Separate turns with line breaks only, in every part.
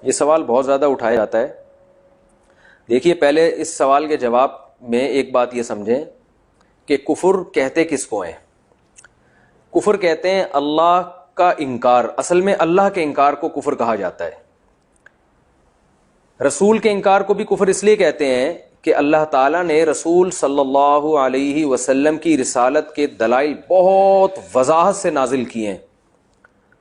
یہ سوال بہت زیادہ اٹھایا جاتا ہے. دیکھیے پہلے اس سوال کے جواب میں ایک بات یہ سمجھیں کہ کفر کہتے کس کو ہیں. کفر کہتے ہیں اللہ کا انکار. اصل میں اللہ کے انکار کو کفر کہا جاتا ہے. رسول کے انکار کو بھی کفر اس لیے کہتے ہیں کہ اللہ تعالیٰ نے رسول صلی اللہ علیہ وسلم کی رسالت کے دلائل بہت وضاحت سے نازل کیے ہیں.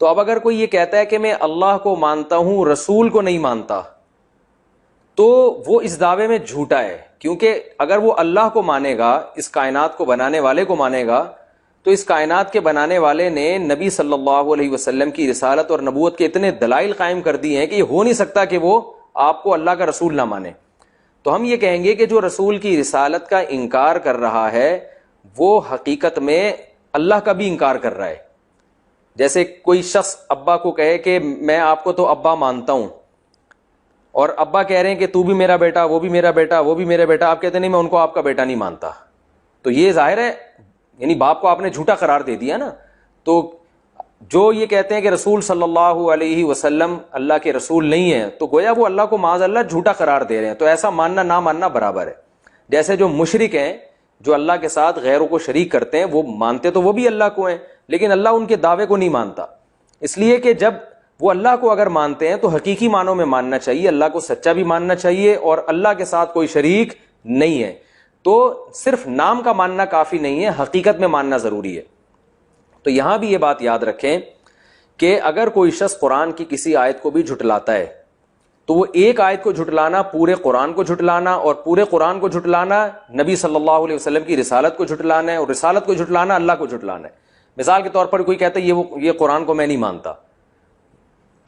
تو اب اگر کوئی یہ کہتا ہے کہ میں اللہ کو مانتا ہوں رسول کو نہیں مانتا, تو وہ اس دعوے میں جھوٹا ہے. کیونکہ اگر وہ اللہ کو مانے گا, اس کائنات کو بنانے والے کو مانے گا, تو اس کائنات کے بنانے والے نے نبی صلی اللہ علیہ وسلم کی رسالت اور نبوت کے اتنے دلائل قائم کر دیے ہیں کہ یہ ہو نہیں سکتا کہ وہ آپ کو اللہ کا رسول نہ مانے. تو ہم یہ کہیں گے کہ جو رسول کی رسالت کا انکار کر رہا ہے وہ حقیقت میں اللہ کا بھی انکار کر رہا ہے. جیسے کوئی شخص ابا کو کہے کہ میں آپ کو تو ابا مانتا ہوں, اور ابا کہہ رہے ہیں کہ تو بھی میرا بیٹا, وہ بھی میرا بیٹا, وہ بھی میرا بیٹا. آپ کہتے ہیں نہیں میں ان کو آپ کا بیٹا نہیں مانتا. تو یہ ظاہر ہے یعنی باپ کو آپ نے جھوٹا قرار دے دیا نا. تو جو یہ کہتے ہیں کہ رسول صلی اللہ علیہ وسلم اللہ کے رسول نہیں ہیں, تو گویا وہ اللہ کو معاذ اللہ جھوٹا قرار دے رہے ہیں. تو ایسا ماننا نہ ماننا برابر ہے. جیسے جو مشرک ہیں جو اللہ کے ساتھ غیروں کو شریک کرتے ہیں, وہ مانتے تو وہ بھی اللہ کو ہیں, لیکن اللہ ان کے دعوے کو نہیں مانتا. اس لیے کہ جب وہ اللہ کو اگر مانتے ہیں تو حقیقی معنوں میں ماننا چاہیے, اللہ کو سچا بھی ماننا چاہیے, اور اللہ کے ساتھ کوئی شریک نہیں ہے. تو صرف نام کا ماننا کافی نہیں ہے, حقیقت میں ماننا ضروری ہے. تو یہاں بھی یہ بات یاد رکھیں کہ اگر کوئی شخص قرآن کی کسی آیت کو بھی جھٹلاتا ہے تو وہ ایک آیت کو جھٹلانا پورے قرآن کو جھٹلانا, اور پورے قرآن کو جھٹلانا نبی صلی اللہ علیہ وسلم کی رسالت کو جھٹلانا ہے, اور رسالت کو جھٹلانا اللہ کو جھٹلانا ہے. مثال کے طور پر کوئی کہتا ہے یہ قرآن کو میں نہیں مانتا,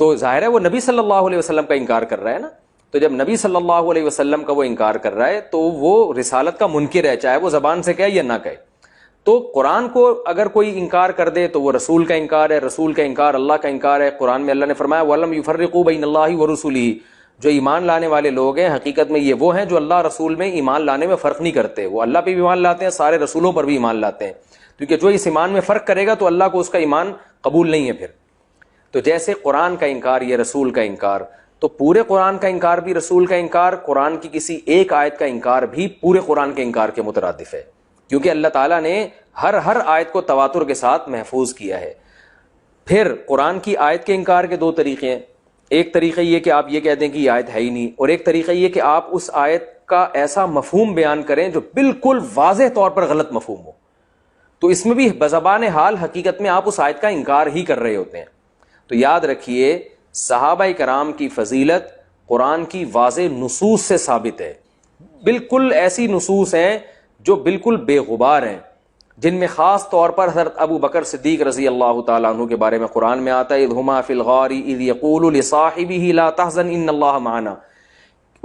تو ظاہر ہے وہ نبی صلی اللہ علیہ وسلم کا انکار کر رہا ہے نا. تو جب نبی صلی اللہ علیہ وسلم کا وہ انکار کر رہا ہے تو وہ رسالت کا منکر ہے, چاہے وہ زبان سے کہے یا نہ کہے. تو قرآن کو اگر کوئی انکار کر دے تو وہ رسول کا انکار ہے, رسول کا انکار اللہ کا انکار ہے. قرآن میں اللہ نے فرمایا وَلَمْ يُفَرِّقُوا بَيْنَ اللَّهِ وَرُسُلِهِ, جو ایمان لانے والے لوگ ہیں حقیقت میں یہ وہ ہیں جو اللہ رسول میں ایمان لانے میں فرق نہیں کرتے. وہ اللہ پہ بھی ایمان لاتے ہیں, سارے رسولوں پر بھی ایمان لاتے ہیں, کیونکہ جو اس ایمان میں فرق کرے گا تو اللہ کو اس کا ایمان قبول نہیں ہے پھر. تو جیسے قرآن کا انکار یہ رسول کا انکار, تو پورے قرآن کا انکار بھی رسول کا انکار, قرآن کی کسی ایک آیت کا انکار بھی پورے قرآن کے انکار کے مترادف ہے, کیونکہ اللہ تعالیٰ نے ہر آیت کو تواتر کے ساتھ محفوظ کیا ہے. پھر قرآن کی آیت کے انکار کے دو طریقے ہیں. ایک طریقہ یہ کہ آپ یہ کہہ دیں کہ یہ آیت ہے ہی نہیں, اور ایک طریقہ یہ کہ آپ اس آیت کا ایسا مفہوم بیان کریں جو بالکل واضح طور پر غلط مفہوم ہو. تو اس میں بھی بزبان حال حقیقت میں آپ اس آیت کا انکار ہی کر رہے ہوتے ہیں. تو یاد رکھیے صحابہ کرام کی فضیلت قرآن کی واضح نصوص سے ثابت ہے. بالکل ایسی نصوص ہیں جو بالکل بے غبار ہیں, جن میں خاص طور پر حضرت ابو بکر صدیق رضی اللہ تعالیٰ عنہ کے بارے میں قرآن میں آتا ہے اذ ہما فی الغار اذ یقول لصاحبہ لا تحزن ان اللہ معنا.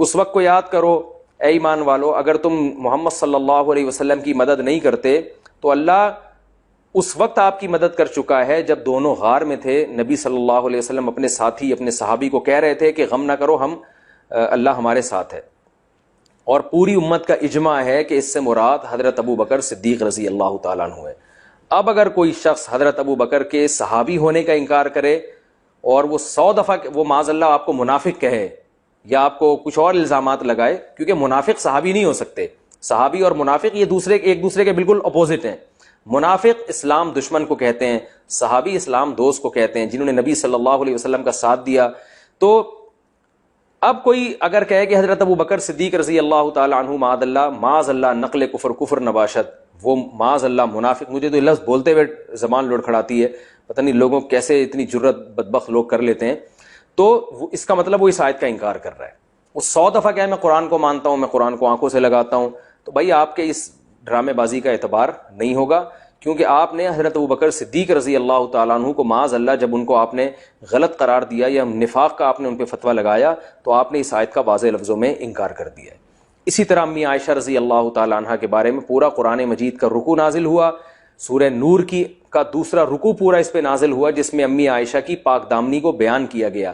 اس وقت کو یاد کرو اے ایمان والو, اگر تم محمد صلی اللہ علیہ وسلم کی مدد نہیں کرتے تو اللہ اس وقت آپ کی مدد کر چکا ہے جب دونوں غار میں تھے. نبی صلی اللہ علیہ وسلم اپنے ساتھی اپنے صحابی کو کہہ رہے تھے کہ غم نہ کرو, ہم اللہ ہمارے ساتھ ہے. اور پوری امت کا اجماع ہے کہ اس سے مراد حضرت ابو بکر صدیق رضی اللہ تعالیٰ عنہ ہے. اب اگر کوئی شخص حضرت ابو بکر کے صحابی ہونے کا انکار کرے اور وہ 100 دفعہ وہ معاذ اللہ آپ کو منافق کہے یا آپ کو کچھ اور الزامات لگائے, کیونکہ منافق صحابی نہیں ہو سکتے. صحابی اور منافق یہ ایک دوسرے کے بالکل اپوزٹ ہیں. منافق اسلام دشمن کو کہتے ہیں, صحابی اسلام دوست کو کہتے ہیں جنہوں نے نبی صلی اللہ علیہ وسلم کا ساتھ دیا. تو اب کوئی اگر کہے کہ حضرت ابو بکر صدیق رضی اللہ تعالیٰ عنہ معاذ اللہ نقل کفر نباشت, وہ معاذ اللہ منافق, مجھے تو یہ لفظ بولتے ہوئے زبان لڑکھڑاتی ہے, پتہ نہیں لوگوں کیسے اتنی جرت بدبخت لوگ کر لیتے ہیں. تو اس کا مطلب وہ اس آیت کا انکار کر رہا ہے. وہ 100 دفعہ کہے میں قرآن کو مانتا ہوں, میں قرآن کو آنکھوں سے لگاتا ہوں, تو بھائی آپ کے اس ڈرامے بازی کا اعتبار نہیں ہوگا, کیونکہ آپ نے حضرت ابوبکر صدیق رضی اللہ تعالیٰ عنہ کو معاذ اللہ جب ان کو آپ نے غلط قرار دیا یا نفاق کا آپ نے ان پہ فتویٰ لگایا تو آپ نے اس آیت کا واضح لفظوں میں انکار کر دیا ہے. اسی طرح امی عائشہ رضی اللہ تعالیٰ عنہ کے بارے میں پورا قرآن مجید کا رکوع نازل ہوا, سورہ نور کا دوسرا رکوع پورا اس پہ نازل ہوا جس میں امی عائشہ کی پاک دامنی کو بیان کیا گیا.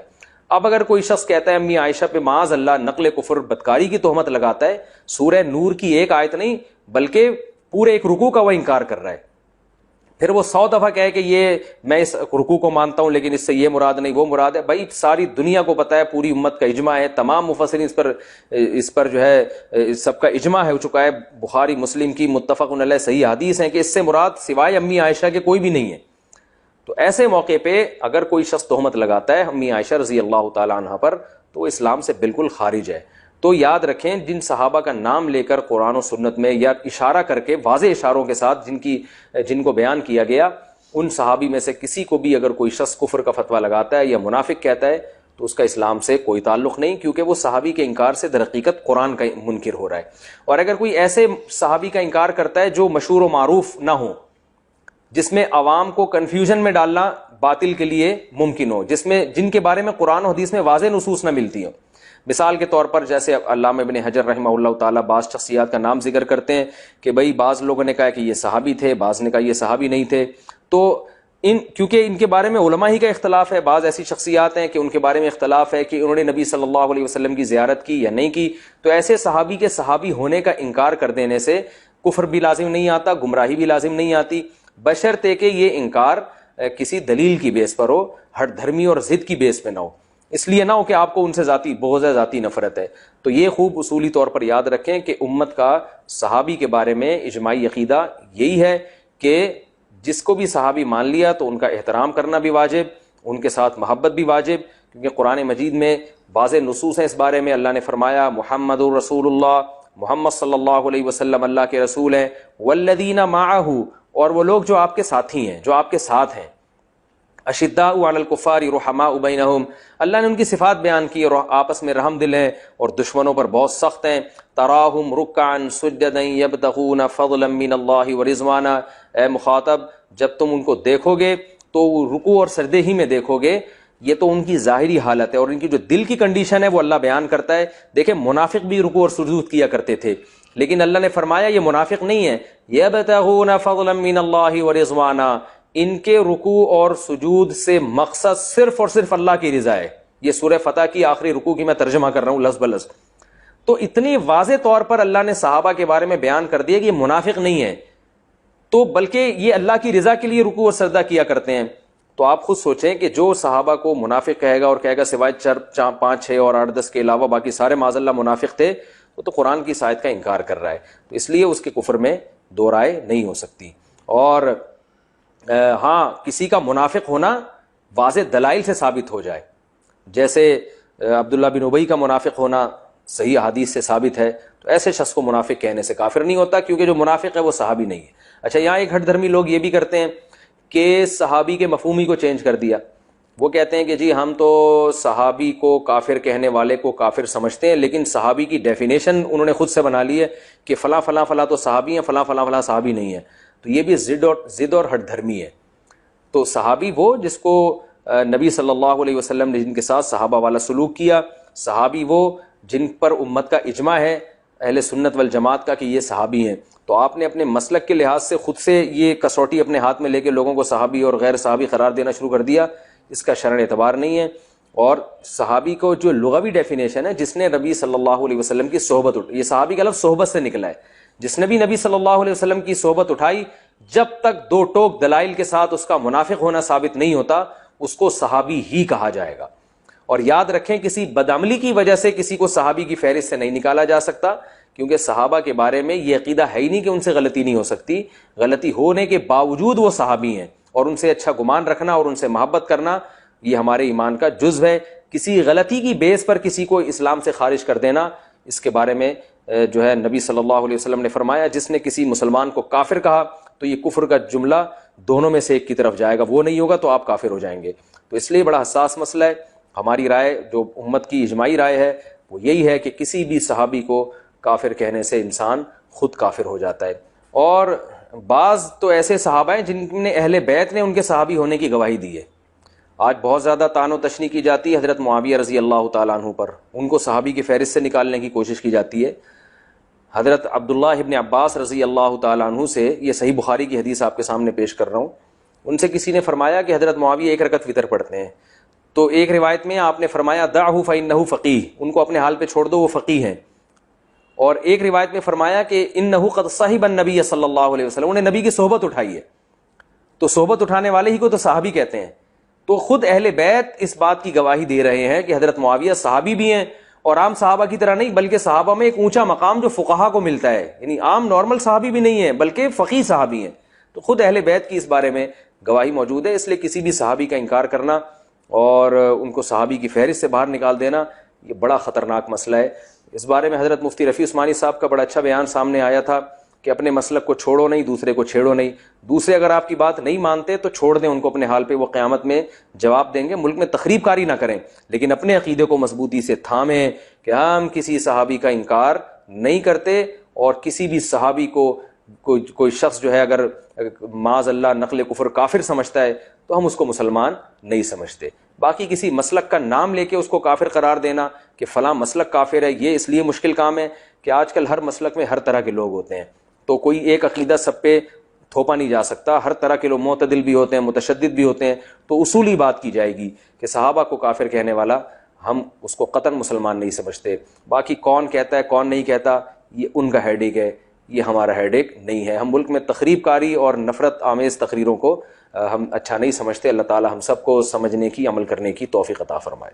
اب اگر کوئی شخص کہتا ہے امی عائشہ پہ معاذ اللہ نقل کفر بدکاری کی تہمت لگاتا ہے, سورہ نور کی ایک آیت نہیں بلکہ پورے ایک رکوع کا وہ انکار کر رہا ہے. پھر وہ 100 دفعہ کہے کہ یہ میں اس رکوع کو مانتا ہوں لیکن اس سے یہ مراد نہیں وہ مراد ہے. بھائی ساری دنیا کو پتہ ہے, پوری امت کا اجماع ہے, تمام مفسرین اس پر جو ہے سب کا اجماع ہو چکا ہے, بخاری مسلم کی متفق علیہ صحیح حدیث ہیں کہ اس سے مراد سوائے امی عائشہ کے کوئی بھی نہیں ہے. تو ایسے موقع پہ اگر کوئی شخص تہمت لگاتا ہے امی عائشہ رضی اللہ تعالی عنہ پر تو وہ اسلام سے بالکل خارج ہے. تو یاد رکھیں جن صحابہ کا نام لے کر قرآن و سنت میں یا اشارہ کر کے واضح اشاروں کے ساتھ جن کو بیان کیا گیا, ان صحابی میں سے کسی کو بھی اگر کوئی شخص کفر کا فتویٰ لگاتا ہے یا منافق کہتا ہے تو اس کا اسلام سے کوئی تعلق نہیں, کیونکہ وہ صحابی کے انکار سے در حقیقت قرآن کا منکر ہو رہا ہے. اور اگر کوئی ایسے صحابی کا انکار کرتا ہے جو مشہور و معروف نہ ہو, جس میں عوام کو کنفیوژن میں ڈالنا باطل کے لیے ممکن ہو, جن کے بارے میں قرآن و حدیث میں واضح نصوص نہ ملتی ہوں. مثال کے طور پر جیسے علامہ ابن حجر رحمہ اللہ تعالیٰ بعض شخصیات کا نام ذکر کرتے ہیں کہ بھئی بعض لوگوں نے کہا کہ یہ صحابی تھے, بعض نے کہا یہ صحابی نہیں تھے. تو کیونکہ ان کے بارے میں علماء ہی کا اختلاف ہے, بعض ایسی شخصیات ہیں کہ ان کے بارے میں اختلاف ہے کہ انہوں نے نبی صلی اللہ علیہ وسلم کی زیارت کی یا نہیں کی, تو ایسے صحابی کے صحابی ہونے کا انکار کر دینے سے کفر بھی لازم نہیں آتا, گمراہی بھی لازم نہیں آتی, بشرطے کہ یہ انکار کسی دلیل کی بیس پر ہو, ہٹ دھرمی اور ضد کی بیس پہ نہ ہو. اس لیے نہ ہو کہ آپ کو ان سے ذاتی بغض ہے, ذاتی نفرت ہے. تو یہ خوب اصولی طور پر یاد رکھیں کہ امت کا صحابی کے بارے میں اجماعی عقیدہ یہی ہے کہ جس کو بھی صحابی مان لیا تو ان کا احترام کرنا بھی واجب, ان کے ساتھ محبت بھی واجب, کیونکہ قرآن مجید میں واضح نصوص ہیں اس بارے میں. اللہ نے فرمایا محمد الرسول اللہ, محمد صلی اللہ علیہ وسلم اللہ کے رسول ہیں, والذین معہ, اور وہ لوگ جو آپ کے ساتھی ہیں, جو آپ کے ساتھ ہیں, اشداء علی الکفار رحماء بینہم, اللہ نے ان کی صفات بیان کی اور آپس میں رحم دل ہیں اور دشمنوں پر بہت سخت ہیں. تراہم رکعا سجدا یبتغون فضلا من اللہ ورضوانا, اے مخاطب جب تم ان کو دیکھو گے تو رکوع اور سجدے ہی میں دیکھو گے, یہ تو ان کی ظاہری حالت ہے, اور ان کی جو دل کی کنڈیشن ہے وہ اللہ بیان کرتا ہے. دیکھیں منافق بھی رکوع اور سجود کیا کرتے تھے, لیکن اللہ نے فرمایا یہ منافق نہیں ہے, یبتغون فضلا من اللہ ورضوانا, ان کے رکوع اور سجود سے مقصد صرف اور صرف اللہ کی رضا ہے. یہ سورہ فتح کی آخری رکوع کی میں ترجمہ کر رہا ہوں لفظ بلفظ. تو اتنی واضح طور پر اللہ نے صحابہ کے بارے میں بیان کر دیا کہ یہ منافق نہیں ہے, تو بلکہ یہ اللہ کی رضا کے لیے رکوع اور سجدہ کیا کرتے ہیں. تو آپ خود سوچیں کہ جو صحابہ کو منافق کہے گا اور کہے گا سوائے 4 5 6 اور 8 10 کے علاوہ باقی سارے معاذ اللہ منافق تھے, تو قرآن کی آیت کا انکار کر رہا ہے. تو اس لیے اس کے کفر میں دو رائے نہیں ہو سکتی. اور ہاں کسی کا منافق ہونا واضح دلائل سے ثابت ہو جائے, جیسے عبداللہ بن ابی کا منافق ہونا صحیح حدیث سے ثابت ہے, تو ایسے شخص کو منافق کہنے سے کافر نہیں ہوتا, کیونکہ جو منافق ہے وہ صحابی نہیں ہے. اچھا یہاں ایک ہٹ دھرمی لوگ یہ بھی کرتے ہیں کہ صحابی کے مفہوم ہی کو چینج کر دیا. وہ کہتے ہیں کہ جی ہم تو صحابی کو کافر کہنے والے کو کافر سمجھتے ہیں, لیکن صحابی کی ڈیفینیشن انہوں نے خود سے بنا لی ہے کہ فلاں فلاں فلاں تو صحابی ہیں, فلاں فلاں فلاں صحابی نہیں ہے. تو یہ بھی ضد اور ہٹ دھرمی ہے. تو صحابی وہ جس کو نبی صلی اللہ علیہ وسلم نے جن کے ساتھ صحابہ والا سلوک کیا, صحابی وہ جن پر امت کا اجماع ہے اہل سنت والجماعت کا کہ یہ صحابی ہیں. تو آپ نے اپنے مسلک کے لحاظ سے خود سے یہ کسوٹی اپنے ہاتھ میں لے کے لوگوں کو صحابی اور غیر صحابی قرار دینا شروع کر دیا, اس کا شرعی اعتبار نہیں ہے. اور صحابی کو جو لغوی ڈیفینیشن ہے, جس نے نبی صلی اللہ علیہ وسلم کی صحبت یہ صحابی کا لفظ صحبت سے نکلا ہے, جس نے بھی نبی صلی اللہ علیہ وسلم کی صحبت اٹھائی, جب تک 2 ٹوک دلائل کے ساتھ اس کا منافق ہونا ثابت نہیں ہوتا اس کو صحابی ہی کہا جائے گا. اور یاد رکھیں کسی بدعملی کی وجہ سے کسی کو صحابی کی فہرست سے نہیں نکالا جا سکتا, کیونکہ صحابہ کے بارے میں یہ عقیدہ ہے ہی نہیں کہ ان سے غلطی نہیں ہو سکتی. غلطی ہونے کے باوجود وہ صحابی ہیں, اور ان سے اچھا گمان رکھنا اور ان سے محبت کرنا یہ ہمارے ایمان کا جزو ہے. کسی غلطی کی بیس پر کسی کو اسلام سے خارج کر دینا, اس کے بارے میں جو ہے نبی صلی اللہ علیہ وسلم نے فرمایا جس نے کسی مسلمان کو کافر کہا تو یہ کفر کا جملہ دونوں میں سے ایک کی طرف جائے گا, وہ نہیں ہوگا تو آپ کافر ہو جائیں گے. تو اس لیے بڑا حساس مسئلہ ہے. ہماری رائے جو امت کی اجماعی رائے ہے وہ یہی ہے کہ کسی بھی صحابی کو کافر کہنے سے انسان خود کافر ہو جاتا ہے. اور بعض تو ایسے صحابہ ہیں جن نے اہل بیت نے ان کے صحابی ہونے کی گواہی دی ہے. آج بہت زیادہ طعن و تشنیع کی جاتی ہے حضرت معاویہ رضی اللہ تعالیٰ عنہ پر, ان کو صحابی کی فہرست سے نکالنے کی کوشش کی جاتی ہے. حضرت عبداللہ ابن عباس رضی اللہ تعالیٰ عنہ سے, یہ صحیح بخاری کی حدیث آپ کے سامنے پیش کر رہا ہوں, ان سے کسی نے فرمایا کہ حضرت معاویہ 1 رکعت وتر پڑھتے ہیں. تو ایک روایت میں آپ نے فرمایا دعہ فإنہ فقیہ, ان کو اپنے حال پہ چھوڑ دو وہ فقیہ ہیں. اور ایک روایت میں فرمایا کہ انہ قد صحب النبی صلی اللہ علیہ وسلم, انہیں نبی کی صحبت اٹھائی ہے. تو صحبت اٹھانے والے ہی کو تو صحابی کہتے ہیں. تو خود اہل بیت اس بات کی گواہی دے رہے ہیں کہ حضرت معاویہ صحابی بھی ہیں, اور عام صحابہ کی طرح نہیں, بلکہ صحابہ میں ایک اونچا مقام جو فقہا کو ملتا ہے, یعنی عام نارمل صحابی بھی نہیں ہے بلکہ فقیہ صحابی ہیں. تو خود اہل بیت کی اس بارے میں گواہی موجود ہے. اس لیے کسی بھی صحابی کا انکار کرنا اور ان کو صحابی کی فہرست سے باہر نکال دینا یہ بڑا خطرناک مسئلہ ہے. اس بارے میں حضرت مفتی رفیع عثمانی صاحب کا بڑا اچھا بیان سامنے آیا تھا کہ اپنے مسلک کو چھوڑو نہیں, دوسرے کو چھیڑو نہیں. دوسرے اگر آپ کی بات نہیں مانتے تو چھوڑ دیں ان کو اپنے حال پہ, وہ قیامت میں جواب دیں گے. ملک میں تخریب کاری نہ کریں, لیکن اپنے عقیدے کو مضبوطی سے تھامیں کہ ہم کسی صحابی کا انکار نہیں کرتے, اور کسی بھی صحابی کو کوئی شخص جو ہے اگر معاذ اللہ نقل کفر کافر سمجھتا ہے تو ہم اس کو مسلمان نہیں سمجھتے. باقی کسی مسلک کا نام لے کے اس کو کافر قرار دینا کہ فلاں مسلک کافر ہے, یہ اس لیے مشکل کام ہے کہ آج کل ہر مسلک میں ہر طرح کے لوگ ہوتے ہیں, تو کوئی ایک عقیدہ سب پہ تھوپا نہیں جا سکتا. ہر طرح کے لوگ معتدل بھی ہوتے ہیں, متشدد بھی ہوتے ہیں. تو اصولی بات کی جائے گی کہ صحابہ کو کافر کہنے والا ہم اس کو قطعاً مسلمان نہیں سمجھتے. باقی کون کہتا ہے کون نہیں کہتا یہ ان کا ہیڈیک ہے, یہ ہمارا ہیڈیک نہیں ہے. ہم ملک میں تخریب کاری اور نفرت آمیز تقریروں کو ہم اچھا نہیں سمجھتے. اللہ تعالی ہم سب کو سمجھنے کی, عمل کرنے کی توفیق عطا فرمائے.